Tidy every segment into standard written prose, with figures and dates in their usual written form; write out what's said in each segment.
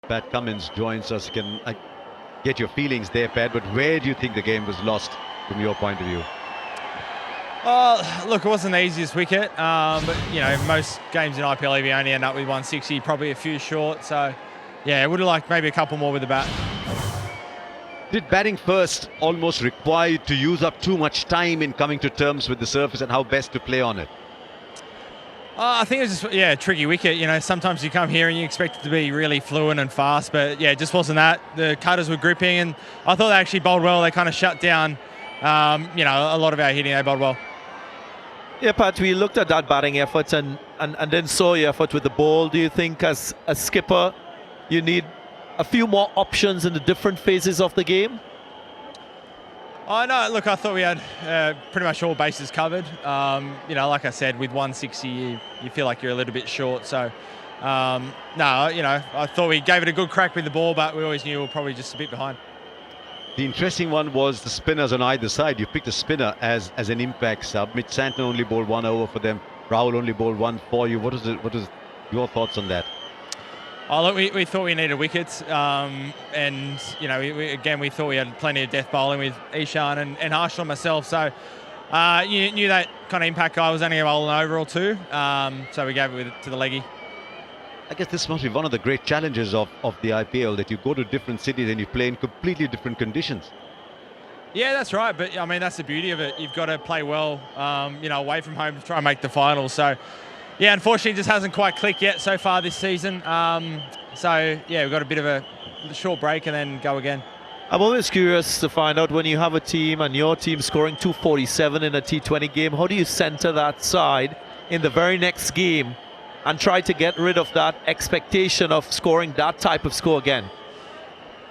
Pat Cummins joins us. Can I get your feelings there, Pat? But where do you think the game was lost from your point of view? Look, it wasn't the easiest wicket, but most games in IPL you only end up with 160, probably a few short. So, yeah, I would have liked maybe a couple more with the bat. Did batting first almost require you to use up too much time in coming to terms with the surface and how best to play on it? I think it was just, a tricky wicket. Sometimes you come here and you expect it to be really fluent and fast, but yeah, it just wasn't that. The cutters were gripping, and I thought they actually bowled well. They kind of shut down, a lot of our hitting. They bowled well. Yeah, Pat, we looked at that batting effort and then saw your effort with the ball. Do you think as a skipper you need a few more options in the different phases of the game? Oh, no, look, I thought we had pretty much all bases covered. Like I said, with 160, you feel like you're a little bit short. So, I thought we gave it a good crack with the ball, but we always knew we were probably just a bit behind. The interesting one was the spinners on either side. You picked a spinner as an impact sub. Mitch Santner only bowled 1 over for them. Rahul only bowled 1 for you. What is your thoughts on that? Oh, look, we thought we needed wickets, and we thought we had plenty of death bowling with Ishan and Harshal and myself. So you knew that kind of impact guy was only going to bowl an over or two, so we gave it to the leggy. I guess this must be one of the great challenges of the IPL, that you go to different cities and you play in completely different conditions. Yeah, that's right. But I mean, that's the beauty of it. You've got to play well, away from home to try and make the finals. So, yeah, unfortunately, it just hasn't quite clicked yet so far this season. We've got a bit of a short break and then go again. I'm always curious to find out, when you have a team and your team scoring 247 in a T20 game, how do you center that side in the very next game and try to get rid of that expectation of scoring that type of score again?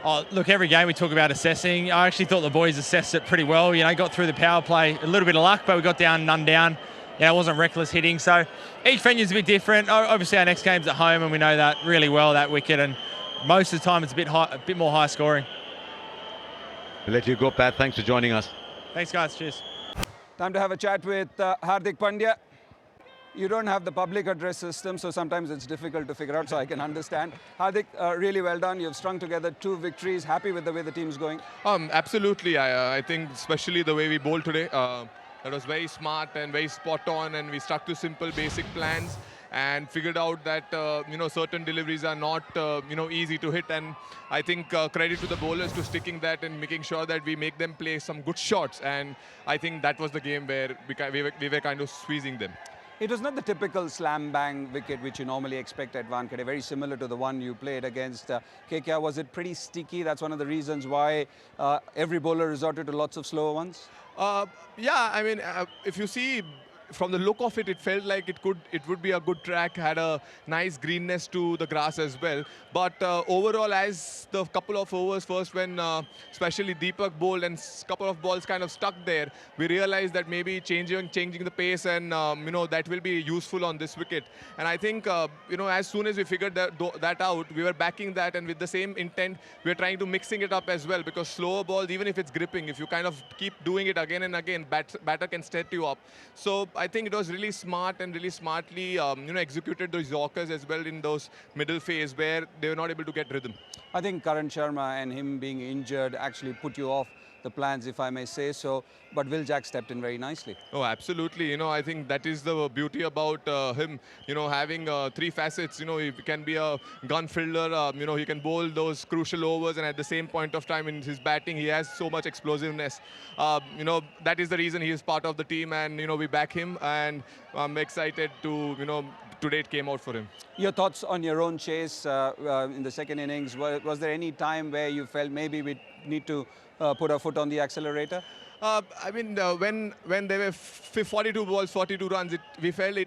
Oh, look, every game we talk about assessing. I actually thought the boys assessed it pretty well. Got through the power play, a little bit of luck, but we got down, none down. It wasn't reckless hitting. So each venue's a bit different. Obviously, our next game's at home, and we know that really well, that wicket. And most of the time, it's a bit more high scoring. We'll let you go, Pat. Thanks for joining us. Thanks, guys. Cheers. Time to have a chat with Hardik Pandya. You don't have the public address system, so sometimes it's difficult to figure out, so I can understand. Hardik, really well done. You've strung together 2 victories. Happy with the way the team's going? Absolutely. I think especially the way we bowled today, that was very smart and very spot on, and we stuck to simple basic plans and figured out that certain deliveries are not easy to hit, and I think credit to the bowlers to sticking that and making sure that we make them play some good shots, and I think that was the game where we were kind of squeezing them. It was not the typical slam-bang wicket which you normally expect at Wankhede, very similar to the one you played against KKR. Was it pretty sticky? That's one of the reasons why every bowler resorted to lots of slower ones? If you see from the look of it, it felt like it would be a good track, had a nice greenness to the grass as well. But overall, as the couple of overs first, when especially Deepak bowled and couple of balls kind of stuck there, we realized that maybe changing the pace and that will be useful on this wicket. And I think as soon as we figured that out, we were backing that, and with the same intent, we are trying to mixing it up as well, because slower balls, even if it's gripping, if you kind of keep doing it again and again, batter can set you up. So I think it was really smart and really smartly executed those Yorkers as well in those middle phase where they were not able to get rhythm. I think Karan Sharma and him being injured actually put you off the plans, if I may say so. But Will Jack stepped in very nicely. Oh, absolutely. I think that is the beauty about him. Having 3 facets. He can be a gun fielder. He can bowl those crucial overs, and at the same point of time in his batting, he has so much explosiveness. That is the reason he is part of the team, and we back him. And I'm excited to today it came out for him. Your thoughts on your own chase in the second innings? Was there any time where you felt maybe we need to put our foot on the accelerator? When there were 42 balls, 42 runs, we felt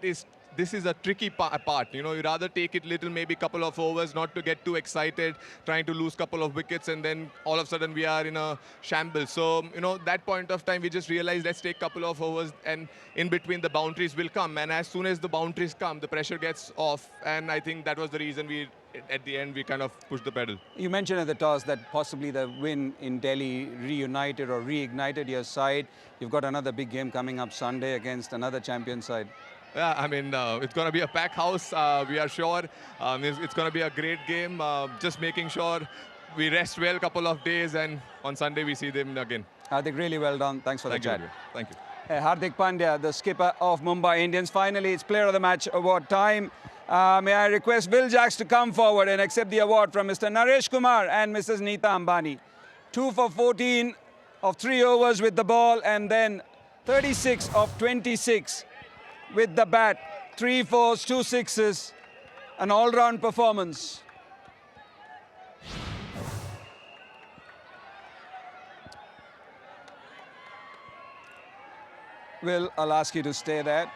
this is a tricky part. You rather take it little, maybe couple of overs, not to get too excited, trying to lose couple of wickets, and then all of a sudden we are in a shambles. So, that point of time, we just realized, let's take couple of overs, and in between the boundaries will come. And as soon as the boundaries come, the pressure gets off. And I think that was the reason at the end, we kind of pushed the pedal. You mentioned at the toss that possibly the win in Delhi reunited or reignited your side. You've got another big game coming up Sunday against another champion side. Yeah, I mean, it's going to be a packed house, we are sure. It's going to be a great game. Just making sure we rest well a couple of days, and on Sunday we see them again. Hardik, really well done. Thanks for Thank the you. chat. Thank you. Hardik Pandya, the skipper of Mumbai Indians. Finally, it's Player of the Match award time. May I request Will Jacks to come forward and accept the award from Mr. Naresh Kumar and Mrs. Neeta Ambani. 2 for 14 of 3 overs with the ball, and then 36 of 26 with the bat. 3 fours, 2 sixes, an all-round performance. Will, I'll ask you to stay there.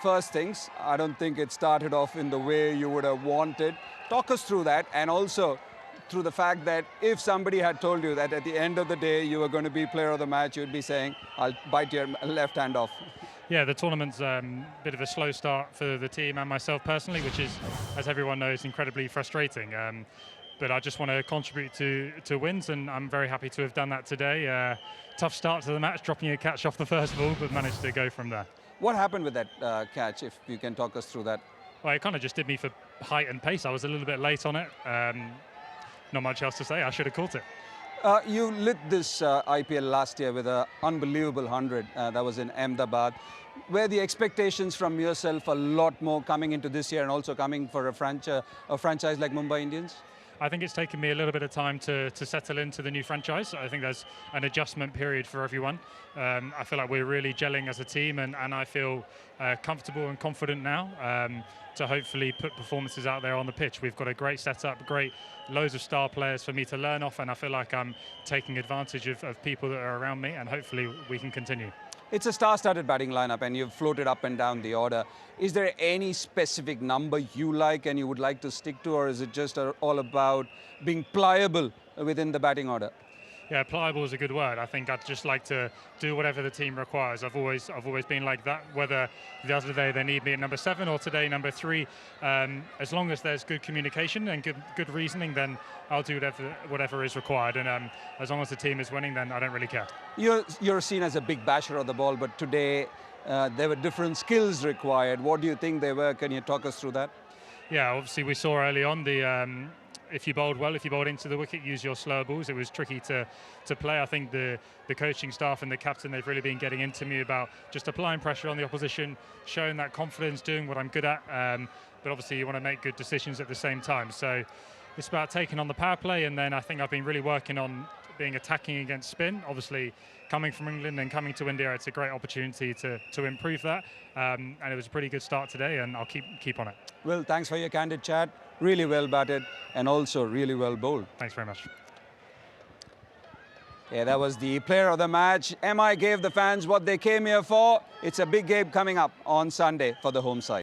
First things, I don't think it started off in the way you would have wanted. Talk us through that, and also through the fact that if somebody had told you that at the end of the day you were going to be player of the match, you'd be saying, I'll bite your left hand off. Yeah, the tournament's a bit of a slow start for the team and myself personally, which is, as everyone knows, incredibly frustrating. But I just want to contribute to wins, and I'm very happy to have done that today. Tough start to the match, dropping a catch off the first ball, but managed to go from there. What happened with that catch, if you can talk us through that? Well, it kind of just did me for height and pace. I was a little bit late on it. Not much else to say. I should have caught it. You lit this IPL last year with an unbelievable 100. That was in Ahmedabad. Were the expectations from yourself a lot more coming into this year, and also coming for a franchise like Mumbai Indians? I think it's taken me a little bit of time to settle into the new franchise. I think there's an adjustment period for everyone. I feel like we're really gelling as a team, and I feel comfortable and confident now to hopefully put performances out there on the pitch. We've got a great setup, loads of star players for me to learn off, and I feel like I'm taking advantage of people that are around me, and hopefully we can continue. It's a star-studded batting lineup, and you've floated up and down the order. Is there any specific number you like and you would like to stick to, or is it just all about being pliable within the batting order? Yeah, pliable is a good word. I think I'd just like to do whatever the team requires. I've always been like that, whether the other day they need me at number 7 or today number 3. As long as there's good communication and good reasoning, then I'll do whatever is required. And as long as the team is winning, then I don't really care. You're seen as a big basher of the ball, but today there were different skills required. What do you think they were? Can you talk us through that? Yeah, obviously we saw early on the if you bowled well, if you bowled into the wicket, use your slower balls. It was tricky to play. I think the coaching staff and the captain, they've really been getting into me about just applying pressure on the opposition, showing that confidence, doing what I'm good at. But obviously you want to make good decisions at the same time. So it's about taking on the power play, and then I think I've been really working on being attacking against spin. Obviously, coming from England and coming to India, it's a great opportunity to improve that. And it was a pretty good start today, and I'll keep on it. Well, thanks for your candid chat. Really well batted and also really well bowled. Thanks very much. Yeah, that was the player of the match. MI gave the fans what they came here for. It's a big game coming up on Sunday for the home side.